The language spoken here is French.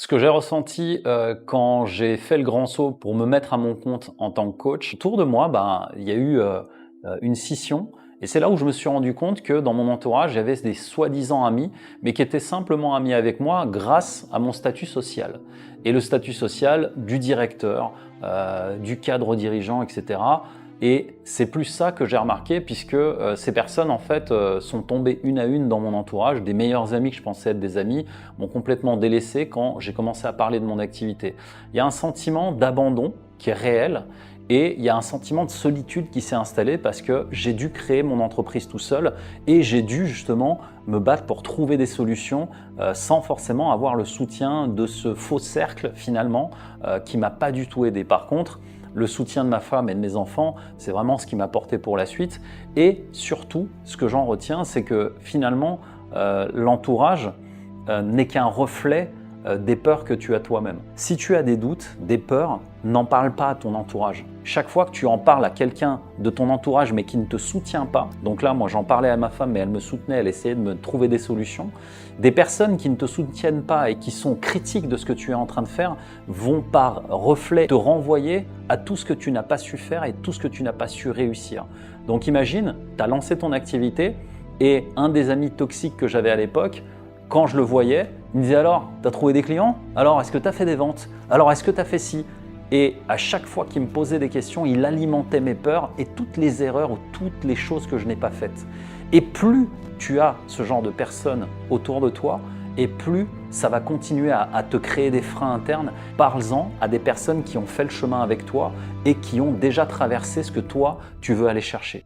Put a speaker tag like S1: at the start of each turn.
S1: Ce que j'ai ressenti, quand j'ai fait le grand saut pour me mettre à mon compte en tant que coach, autour de moi, il y a eu, une scission et c'est là où je me suis rendu compte que dans mon entourage, j'avais des soi-disant amis, mais qui étaient simplement amis avec moi grâce à mon statut social et le statut social du directeur, du cadre dirigeant et cetera. Et c'est plus ça que j'ai remarqué puisque, ces personnes en fait, sont tombées une à une dans mon entourage. Des meilleurs amis que je pensais être des amis m'ont complètement délaissé quand j'ai commencé à parler de mon activité. Il y a un sentiment d'abandon qui est réel et il y a un sentiment de solitude qui s'est installé parce que j'ai dû créer mon entreprise tout seul et j'ai dû justement me battre pour trouver des solutions sans forcément avoir le soutien de ce faux cercle finalement qui m'a pas du tout aidé. Par contre, le soutien de ma femme et de mes enfants, c'est vraiment ce qui m'a porté pour la suite. Et surtout, ce que j'en retiens, c'est que finalement, l'entourage n'est qu'un reflet des peurs que tu as toi-même. Si tu as des doutes, des peurs, n'en parle pas à ton entourage. Chaque fois que tu en parles à quelqu'un de ton entourage mais qui ne te soutient pas, donc là moi j'en parlais à ma femme mais elle me soutenait, elle essayait de me trouver des solutions, des personnes qui ne te soutiennent pas et qui sont critiques de ce que tu es en train de faire vont par reflet te renvoyer à tout ce que tu n'as pas su faire et tout ce que tu n'as pas su réussir. Donc imagine, tu as lancé ton activité et un des amis toxiques que j'avais à l'époque, quand je le voyais, il me disait alors, tu as trouvé des clients? Alors est-ce que tu as fait des ventes? Alors est-ce que tu as fait ci? Et à chaque fois qu'il me posait des questions, il alimentait mes peurs et toutes les erreurs ou toutes les choses que je n'ai pas faites. Et plus tu as ce genre de personnes autour de toi, et plus ça va continuer à te créer des freins internes. Parle-en à des personnes qui ont fait le chemin avec toi et qui ont déjà traversé ce que toi, tu veux aller chercher.